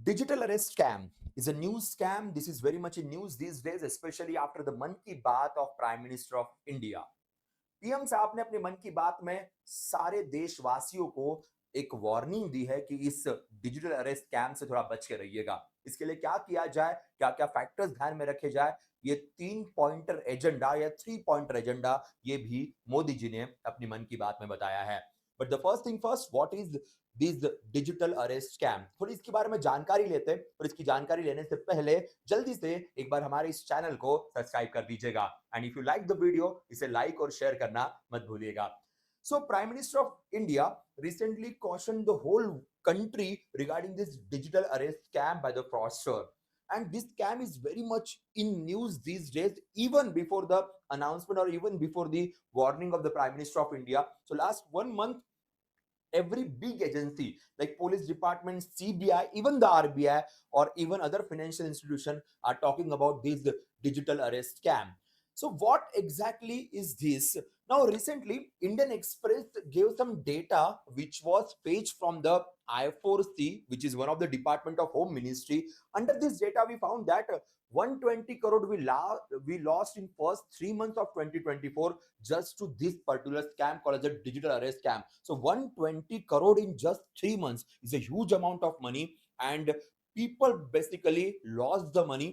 Digital arrest scam is a new scam. This is very much in news these days, especially after the Mann Ki Baat of Prime Minister of India. PM साहब ने अपने मन की बात में सारे देशवासियों को एक वार्निंग दी है कि इस डिजिटल अरेस्ट स्कैम से थोड़ा बच के रहिएगा। इसके लिए क्या किया जाए, क्या क्या फैक्टर्स ध्यान में रखे जाए, ये 3 पॉइंटर एजेंडा या 3 पॉइंटर एजेंडा ये भी मोदी जी ने अपनी मन की बात में बताया है। But the first thing first, what is this digital arrest scam? थोड़ी इसके बारे में जानकारी लेते हैं, और इसकी जानकारी लेने से पहले जल्दी से एक बार हमारे इस चैनल को सब्सक्राइब कर दीजिएगा, and if you like the video इसे लाइक और शेयर करना मत भूलिएगा। So Prime Minister of India recently cautioned the whole country regarding this digital arrest scam by the fraudster. And this scam is very much in news these days, even before the announcement or even before the warning of the Prime Minister of India. So last 1 month, every big agency like police department, CBI, even the RBI or even other financial institution are talking about this digital arrest scam. So what exactly is this? Now recently Indian Express gave some data which was fetched from the I4C, which is one of the Department of Home Ministry. Under this data we found that 120 crore we lost in first 3 months of 2024 just to this particular scam called as a digital arrest scam. So 120 crore in just 3 months is a huge amount of money, and people basically lost the money.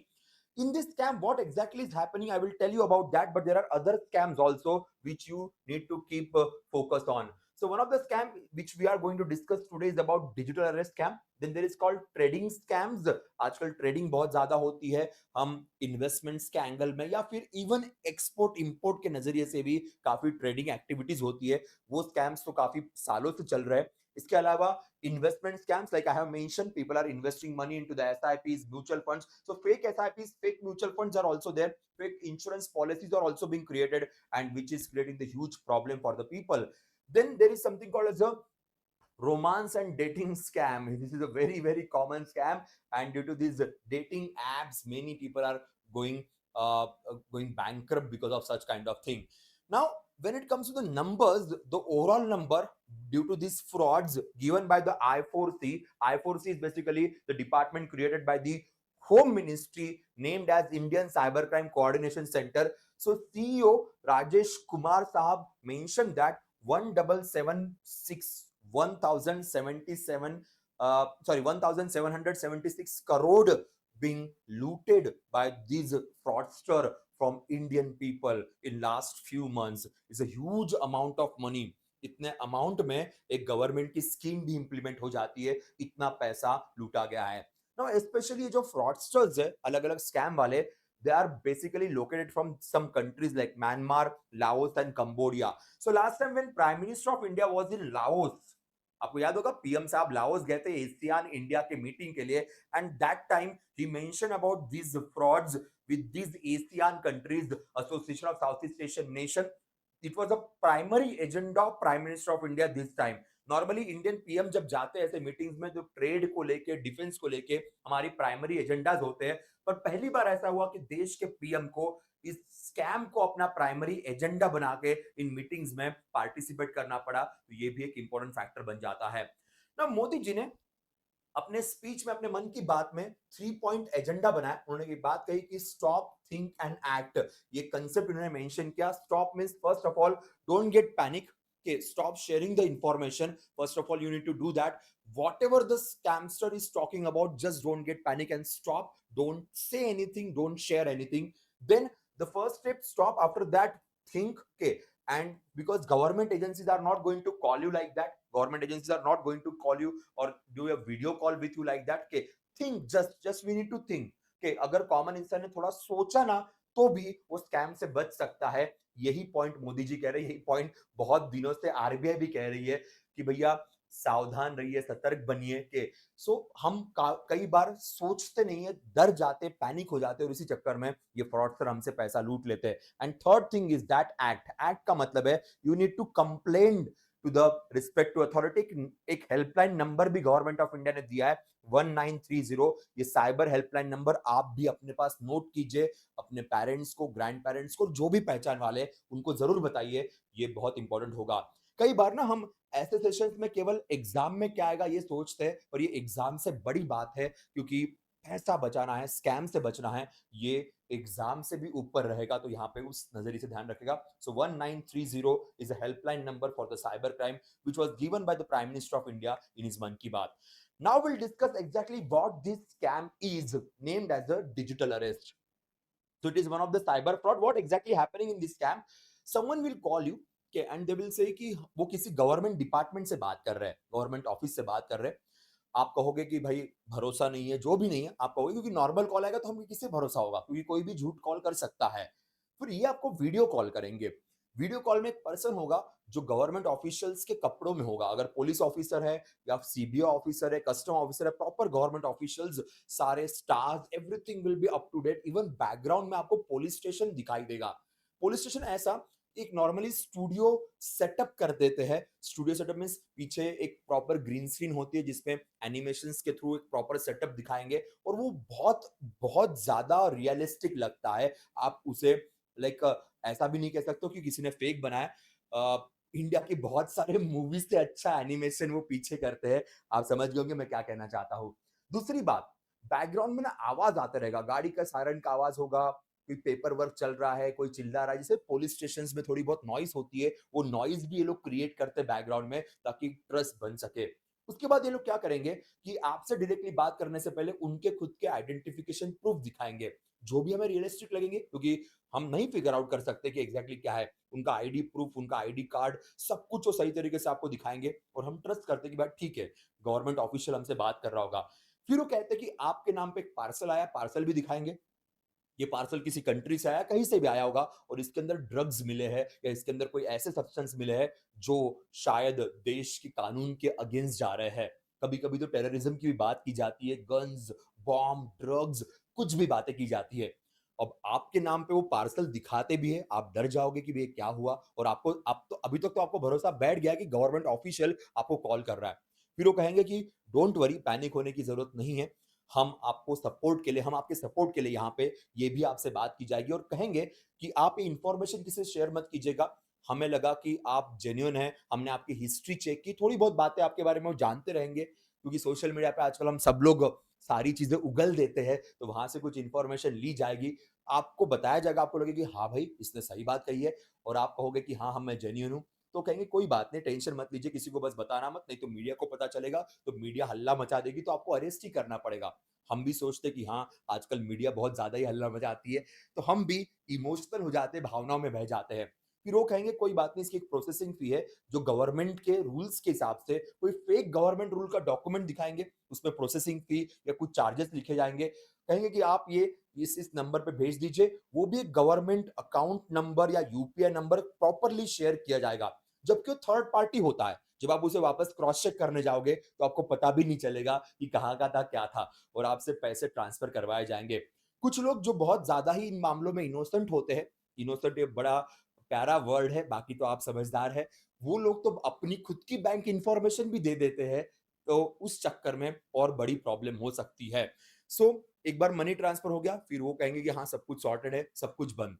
In this scam, what exactly is happening, I will tell you about that, but there are other scams also which you need to keep focus on. So one of the scam which we are going to discuss today is about digital arrest scam. Then there is called trading scams. आजकल trading बहुत ज्यादा होती है, हम investments के angle में या फिर इवन एक्सपोर्ट इंपोर्ट के नजरिए से भी काफी ट्रेडिंग एक्टिविटीज होती है। वो स्कैम्स तो काफी सालों से चल रहे हैं। इसके अलावा investment scams, like I have mentioned, people are investing money into the SIPs, mutual funds. So fake SIPs, fake mutual funds are also there. Fake insurance policies are also being created, and which is creating the huge problem for the people. Then there is something called as a romance and dating scam. This is a very very common scam, and due to these dating apps, many people are going going bankrupt because of such kind of thing. Now when it comes to the numbers, the overall number due to these frauds given by the I4C is basically the department created by the Home Ministry, named as Indian Cybercrime Coordination Center. So CEO Rajesh Kumar Sahab mentioned that 1776 crore being looted by these fraudster from Indian people in last few months. Is a huge amount of money. इतने amount में एक government की scheme भी implement हो जाती है, इतना पैसा लूटा गया है। नाउ स्पेशली जो फ्रॉडस्टर्स है, अलग अलग स्कैम वाले, they are basically located from some countries like Myanmar, Laos and Cambodia. So last time when Prime Minister of India was in Laos, आपको याद होगा पीएम साहब लाओस गए थे एशियान इंडिया के मीटिंग के लिए, and that time he mention about this frauds with these ASEAN countries, Association of Southeast Asian Nation. It was a primary agenda of Prime Minister of India this time. Normally Indian PM जब जाते हैं ऐसे meetings में, जो trade को लेके, defence को लेके हमारी प्राइमरी एजेंडाज होते हैं, पर पहली बार ऐसा हुआ कि देश के पीएम को इस स्कैम को अपना प्राइमरी एजेंडा बना के इन मीटिंग्स में पार्टिसिपेट करना पड़ा। तो ये भी एक इंपॉर्टेंट फैक्टर बन जाता है ना। मोदी जी ने अपने स्पीच में, अपने मन की बात में 3 पॉइंट एजेंडा बनाया। उन्होंने ये बात कही कि स्टॉप, थिंक एंड एक्ट। ये कंसेप्ट उन्होंने मेंशन किया। Stop means first of all don't get panic, okay, stop sharing the information. First of all, you need to do that. Whatever the scamster is talking about, just don't get panic and stop. Don't say anything, don't share anything. Then the first step, stop. After that, think, okay. And because government agencies are not going to call you like that, government agencies are not going to call you or do a video call with you like that, okay. Think, just we need to think, okay. अगर common इंसान ने थोड़ा सोचा ना, तो भी वो scam से बच सकता है। यही पॉइंट मोदी जी कह रहे हैं, यही पॉइंट बहुत दिनों से आरबीआई भी कह रही है कि भैया सावधान रहिए, सतर्क बनिए के। सो हम कई बार सोचते नहीं है, डर जाते, पैनिक हो जाते, और इसी चक्कर में ये फ्रॉडस्टर हमसे पैसा लूट लेते हैं। And third thing is that act. Act का मतलब है you need to complain to the respect to authority. एक हेल्पलाइन नंबर भी गवर्नमेंट ऑफ इंडिया ने दिया है 1930। ये साइबर हेल्पलाइन नंबर आप भी अपने पास नोट कीजिए, अपने पेरेंट्स को, ग्रैंड पेरेंट्स को, जो भी पहचान वाले उनको जरूर बताइए, ये बहुत इंपॉर्टेंट होगा। कई बार ना हम ऐसे सेशंस में केवल एग्जाम में क्या आएगा ये सोचते हैं, और ये एग्जाम से बड़ी बात है, क्योंकि पैसा बचाना है, स्कैम से बचना है, ये एग्जाम से भी ऊपर रहेगा, तो यहाँ पे उस नजरिए से ध्यान रखेगा। सो 1930 is a helpline number for the cyber crime which was given by the Prime Minister of India in his Mann Ki Baat. Now we'll discuss exactly what this scam is, named as a digital arrest. So it is one of the cyber fraud. What exactly happening in this scam? Someone will call you, okay, and they will say कि वो किसी government department से बात कर रहे हैं, government office से बात कर रहे हैं। आप कहोगे कि भाई भरोसा नहीं है, जो भी नहीं है आप कहोगे, क्योंकि नॉर्मल कॉल आएगा तो हमें किससे भरोसा होगा, क्योंकि कोई भी झूठ कॉल कर सकता है। फिर ये आपको वीडियो कॉल करेंगे। वीडियो कॉल में एक पर्सन होगा जो गवर्नमेंट ऑफिशियल्स के कपड़ों में होगा, अगर पुलिस ऑफिसर है या सीबीओ ऑफिसर है, कस्टम ऑफिसर है, प्रॉपर गवर्नमेंट ऑफिशियल्स, सारे stars, everything will be up to date. Even background में आपको पुलिस स्टेशन दिखाई देगा। पुलिस स्टेशन ऐसा एक नॉर्मली स्टूडियो सेटअप कर देते हैं। स्टूडियो सेटअप मींस पीछे एक प्रॉपर ग्रीन स्क्रीन होती है जिसमें एनिमेशंस के थ्रू एक प्रॉपर सेटअप दिखाएंगे, और वो बहुत बहुत ज्यादा रियलिस्टिक लगता है। आप उसे लाइक ऐसा भी नहीं कह सकते हो कि किसी ने फेक बनाया। इंडिया की बहुत सारे मूवीज से अच्छा एनिमेशन वो पीछे करते हैं। आप समझ गए होंगे मैं क्या कहना चाहता हूँ। दूसरी बात, बैकग्राउंड में ना आवाज आते रहेगा, गाड़ी का सायरन का आवाज होगा, कोई पेपर वर्क चल रहा है, कोई चिल्ला रहा है, जैसे पुलिस स्टेशन में थोड़ी बहुत नॉइस होती है, वो नॉइस भी ये लोग क्रिएट करते हैं बैकग्राउंड में, ताकि ट्रस्ट बन सके। उसके बाद ये लोग क्या करेंगे कि आपसे डायरेक्टली बात करने से पहले उनके खुद के आइडेंटिफिकेशन प्रूफ दिखाएंगे, जो भी हमें रियलिस्टिक लगेंगे, क्योंकि हम नहीं फिगर आउट कर सकते कि एग्जैक्टली क्या है। उनका आईडी प्रूफ, उनका आईडी कार्ड, सब कुछ वो सही तरीके से आपको दिखाएंगे, और हम ट्रस्ट करते हैं कि भाई ठीक है, गवर्नमेंट ऑफिशियल हमसे बात कर रहा होगा। फिर वो कहते हैं कि आपके नाम पे एक पार्सल आया, पार्सल भी दिखाएंगे। ये पार्सल किसी कंट्री से आया, कहीं से भी आया होगा, और इसके अंदर ड्रग्स मिले हैं, या इसके अंदर कोई ऐसे सब्सटेंस मिले हैं जो शायद देश के कानून के अगेंस्ट जा रहे हैं। कभी कभी तो टेररिज्म की भी बात की जाती है, गन्स, बॉम्ब, ड्रग्स, कुछ भी बातें की जाती है। अब आपके नाम पे वो पार्सल दिखाते भी है, आप डर जाओगे कि भैया क्या हुआ, और आपको आप तो अभी तक तो आपको भरोसा बैठ गया कि गवर्नमेंट ऑफिशियल आपको कॉल कर रहा है। फिर वो कहेंगे कि डोंट वरी, पैनिक होने की जरूरत नहीं है, हम आपके सपोर्ट के लिए यहाँ पे, ये भी आपसे बात की जाएगी, और कहेंगे कि आप ये इंफॉर्मेशन किसी से शेयर मत कीजिएगा। हमें लगा कि आप जेन्युइन हैं, हमने आपकी हिस्ट्री चेक की, थोड़ी बहुत बातें आपके बारे में वो जानते रहेंगे, क्योंकि सोशल मीडिया पे आजकल हम सब लोग सारी चीजें उगल देते हैं, तो वहां से कुछ इंफॉर्मेशन ली जाएगी, आपको बताया जाएगा, आपको लगेगा कि हाँ भाई इसने सही बात कही है, और आप कहोगे कि हाँ मैं जेन्युइन हूँ। तो कहेंगे कोई बात नहीं, टेंशन मत लीजिए, किसी को बस बताना मत, नहीं तो मीडिया को पता चलेगा, तो मीडिया हल्ला मचा देगी, तो आपको अरेस्ट ही करना पड़ेगा। हम भी सोचते कि हाँ, आजकल मीडिया बहुत ज़्यादा ही हल्ला मचाती है, तो हम भी इमोशनल हो जाते हैं, भावनाओं में बह जाते हैं। फिर वो कहेंगे कोई बात नहीं, इसकी एक प्रोसेसिंग फी है, जो गवर्नमेंट के रूल्स के हिसाब से कोई फेक गवर्नमेंट रूल का डॉक्यूमेंट दिखाएँगे, उसमें प्रोसेसिंग फी या कुछ चार्जेस लिखे जाएँगे। कहेंगे कि आप ये इस नंबर पे भेज दीजिए, वो भी एक गवर्नमेंट अकाउंट नंबर या यूपीआई नंबर प्रॉपर्ली शेयर किया जाएगा। जबकि वो थर्ड पार्टी होता है, जब आप उसे वापस क्रॉस चेक करने जाओगे, तो आपको पता भी नहीं चलेगा कि कहाँ का था, क्या था, और आपसे पैसे ट्रांसफर करवाए जाएँगे। कुछ लोग जो बहुत ज़्यादा ही इन मामलों में इनोसेंट होते हैं, इनोसेंट एक बड़ा प्यारा वर्ड है, बाकी तो आप समझदार हैं, वो लोग तो अपनी खुद की बैंक इन्फॉर्मेशन भी दे देते हैं, तो उस चक्कर में और बड़ी प्रॉब्लम हो सकती है। सो एक बार मनी ट्रांसफर हो गया, फिर वो कहेंगे कि हाँ, सब कुछ सॉर्टेड है, सब कुछ बंद।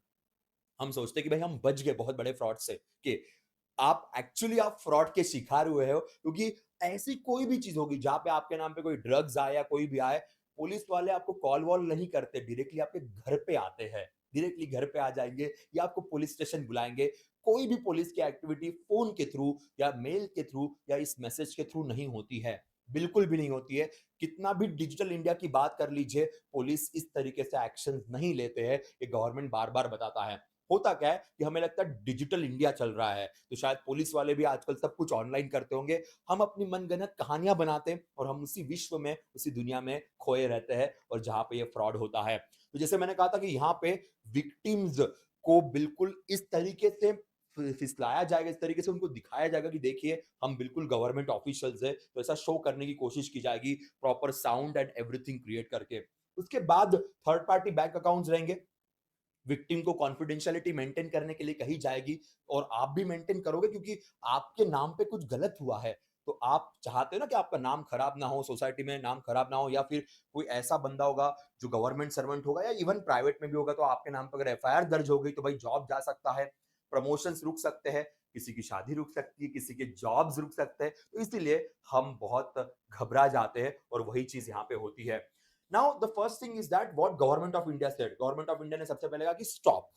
हम सोचते हैं कि भाई हम बच गए बहुत बड़े फ्रॉड से, कि आप फ्रॉड के शिकार हुए हो, क्योंकि ऐसी कोई भी चीज होगी जहां पे आपके नाम पे कोई ड्रग्स आए या कोई भी आए, पुलिस वाले आपको कॉल वॉल नहीं करते, डायरेक्टली आपके घर पे आते हैं, डायरेक्टली घर पे आ जाएंगे, या आपको पुलिस स्टेशन बुलाएंगे। कोई भी पुलिस की एक्टिविटी फोन के थ्रू या मेल के थ्रू या इस मैसेज के थ्रू नहीं होती है, बिल्कुल भी नहीं होती है। कितना भी डिजिटल इंडिया की बात कर लीजिए, पुलिस इस तरीके से एक्शन नहीं लेते हैं, ये गवर्नमेंट बार बार बताता है। होता क्या है कि हमें लगता है डिजिटल इंडिया चल रहा है, तो शायद पुलिस वाले भी आजकल सब कुछ ऑनलाइन करते होंगे। हम अपनी मनगढ़ंत कहानियां बनाते हैं, और हम उसी विश्व में, उसी दुनिया में खोए रहते हैं, और जहां पे ये फ्रॉड होता है। तो जैसे मैंने कहा था कि यहाँ पे विक्टिम्स को बिल्कुल इस तरीके से फिसलाया जाएगा, इस तरीके से उनको दिखाया जाएगा कि देखिए हम बिल्कुल गवर्नमेंट ऑफिशियल्स है, तो ऐसा शो करने की कोशिश की जाएगी, proper sound and everything create करके। उसके बाद थर्ड पार्टी बैंक अकाउंट्स रहेंगे, विक्टिम को कॉन्फिडेंशियलिटी मेंटेन करने के लिए कही जाएगी, और आप भी मेंटेन करोगे, क्योंकि आपके नाम पे कुछ गलत हुआ है, तो आप चाहते हो ना कि आपका नाम खराब ना हो, सोसाइटी में नाम खराब ना हो, या फिर कोई ऐसा बंदा होगा जो गवर्नमेंट सर्वेंट होगा या इवन प्राइवेट में भी होगा, तो आपके नाम पर अगर एफआईआर दर्ज हो गई तो भाई जॉब जा सकता है, प्रमोशंस रुक सकते हैं। किसी की शादी रुक सकती है, किसी के जॉब्स रुक सकते हैं, तो इसीलिए हम बहुत घबरा जाते हैं और वही चीज यहाँ पे होती है। Now the first thing is that what government of India said, government of India ने सबसे पहले कहा कि स्टॉप।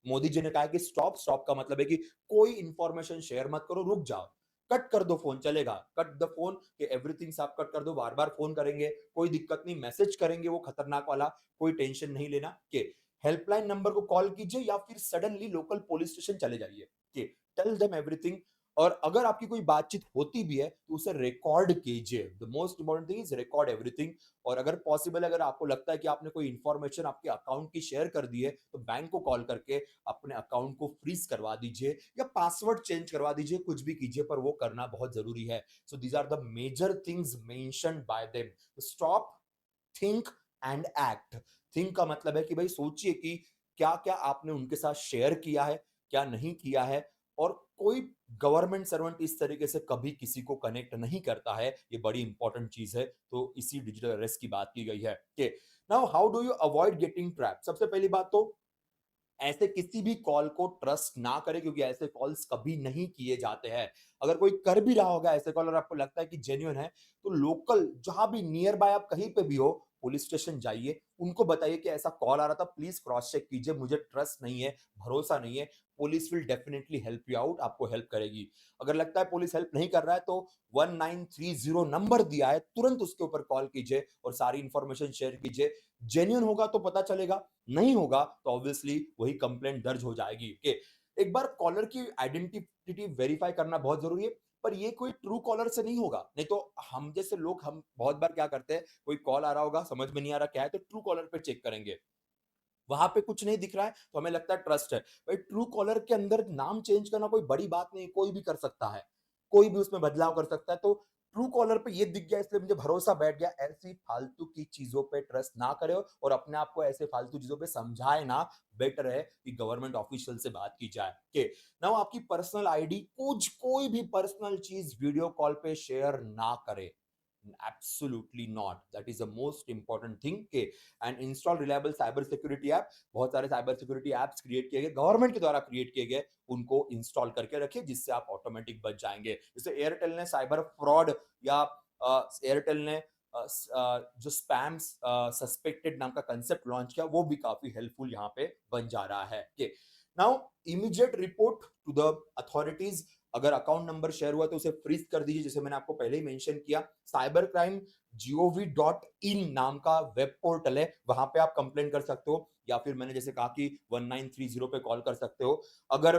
मोदी जी ने कहा कि स्टॉप, स्टॉप का मतलब है कि कोई इंफॉर्मेशन शेयर मत करो, रुक जाओ, कट कर दो फोन, चलेगा, कट द फोन, कि एवरीथिंग आप कट कर दो, बार बार फोन करेंगे कोई दिक्कत नहीं, मैसेज करेंगे वो खतरनाक वाला, कोई टेंशन नहीं लेना, के हेल्पलाइन नंबर को कॉल कीजिए या फिर सडनली लोकल पुलिस स्टेशन चले जाइए, के टेल देम एवरीथिंग। और अगर आपकी कोई बातचीत होती भी है तो उसे रिकॉर्ड कीजिए, the most important thing is record everything. और अगर पॉसिबल, अगर आपको लगता है कि आपने कोई इंफॉर्मेशन आपके अकाउंट की शेयर कर दी है, तो बैंक को कॉल करके अपने अकाउंट को फ्रीज करवा दीजिए या पासवर्ड चेंज करवा दीजिए, कुछ भी कीजिए, पर वो करना बहुत जरूरी है। So these are the major things mentioned by them. Stop, think and act. Think का मतलब है कि भाई सोचिए कि क्या क्या आपने उनके साथ शेयर किया है, क्या नहीं किया है। और कोई गवर्नमेंट सर्वेंट इस तरीके से कभी किसी को कनेक्ट नहीं करता है, ये बड़ी इंपॉर्टेंट चीज है, तो इसी डिजिटल अरेस्ट की बात की गई है। Now how do you avoid getting trap? सबसे पहली बात तो ऐसे किसी भी कॉल को ट्रस्ट ना करें, क्योंकि ऐसे कॉल्स कभी नहीं किए जाते हैं। अगर कोई कर भी रहा होगा ऐसे कॉल और आपको लगता है कि जेन्युइन है, तो लोकल जहां भी नियर बाय आप कहीं पे भी हो, पुलिस स्टेशन जाइए, उनको बताइए कि ऐसा कॉल आ रहा था, प्लीज क्रॉस चेक कीजिए, मुझे ट्रस्ट नहीं है, भरोसा नहीं है। Police will definitely help you out, आपको हेल्प करेगी। अगर लगता है पुलिस हेल्प नहीं कर रहा है, तो 1930 नंबर दिया है, तुरंत उसके ऊपर कॉल कीजिए और सारी इंफॉर्मेशन शेयर कीजिए। जेन्युइन होगा तो पता चलेगा, नहीं होगा तो ऑब्वियसली वही कंप्लेंट दर्ज हो जाएगी। एक बार कॉलर की आइडेंटिटी वेरीफाई करना बहुत जरूरी है, पर ये कोई ट्रू कॉलर से नहीं होगा। नहीं तो हम जैसे लोग, हम बहुत बार क्या करते हैं, कोई कॉल आ रहा होगा, समझ में नहीं आ रहा क्या है, तो ट्रू कॉलर पे चेक करेंगे, वहां पे कुछ नहीं दिख रहा है तो हमें लगता है ट्रस्ट है। भाई ट्रू कॉलर के अंदर नाम चेंज करना कोई बड़ी बात नहीं, कोई भी कर सकता है, कोई भी उसमें बदलाव कर सकता है। तो ट्रू कॉलर पे ये दिख गया इसलिए मुझे भरोसा बैठ गया। ऐसी फालतू की चीजों पे ट्रस्ट ना करे और अपने आप को ऐसे फालतू चीजों पे समझाए ना। बेटर है कि गवर्नमेंट ऑफिशियल से बात की जाए। नाउ आपकी पर्सनल आईडी, कुछ कोई भी पर्सनल चीज वीडियो कॉल पे शेयर ना करे, absolutely not, that is the most important thing. के and install reliable cyber security app, बहुत सारे साइबर सिक्योरिटी एप्स क्रिएट किए गए, गवर्नमेंट के द्वारा क्रिएट किए गए, उनको इंस्टॉल करके रखिए, जिससे आप ऑटोमेटिक बच जाएंगे। जैसे एयरटेल ने साइबर फ्रॉड या एयरटेल ने जो स्पैम सस्पेक्टेड नाम का कंसेप्ट लॉन्च किया, वो भी काफी हेल्पफुल यहाँ पे बन जा रहा है। Now immediate report to the authorities. अगर अकाउंट नंबर शेयर हुआ तो उसे फ्रीज कर दीजिए, जैसे मैंने आपको पहले ही मेंशन किया। साइबर क्राइम gov.in नाम का वेब पोर्टल है, वहां पे आप कंप्लेन कर सकते हो, या फिर मैंने जैसे कहा कि 1930 पे कॉल कर सकते हो। अगर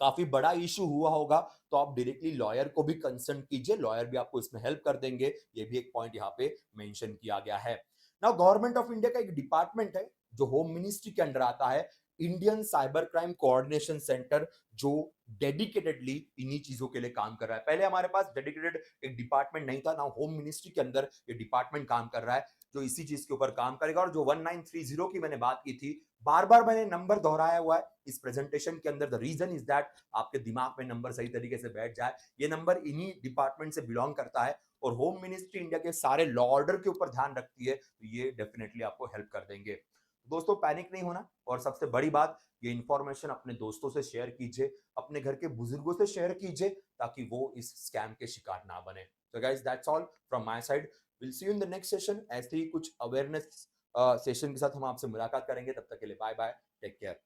काफी बड़ा इशू हुआ होगा तो आप डायरेक्टली लॉयर को भी कंसल्ट कीजिए, लॉयर भी आपको इसमें हेल्प कर देंगे। ये भी एक पॉइंट यहाँ पे मेंशन किया गया है। नाउ गवर्नमेंट ऑफ इंडिया का एक डिपार्टमेंट है जो होम मिनिस्ट्री के अंडर आता है, Indian cyber crime coordination centre, जो डेडिकेटेडली इन्हीं चीजों के लिए काम कर रहा है। पहले हमारे पास डेडिकेटेड एक डिपार्टमेंट नहीं था ना, होम मिनिस्ट्री के अंदर ये डिपार्टमेंट काम कर रहा है, जो इसी चीज के ऊपर काम करेगा। और जो 1930 की मैंने बात की थी, बार बार मैंने नंबर दोहराया हुआ है इस प्रेजेंटेशन के अंदर, द रीजन इज दैट आपके दिमाग में नंबर सही तरीके से बैठ जाए। ये नंबर इन्हीं डिपार्टमेंट से बिलोंग करता है और होम मिनिस्ट्री इंडिया के सारे लॉ ऑर्डर के ऊपर ध्यान रखती है, तो ये डेफिनेटली आपको हेल्प कर देंगे। दोस्तों पैनिक नहीं होना, और सबसे बड़ी बात, ये इंफॉर्मेशन अपने दोस्तों से शेयर कीजिए, अपने घर के बुजुर्गों से शेयर कीजिए, ताकि वो इस स्कैम के शिकार ना बने। तो guys that's all from my side, will see you in the next session. ऐसे ही कुछ अवेयरनेस सेशन के साथ हम आपसे मुलाकात करेंगे, तब तक के लिए बाय बाय, टेक केयर।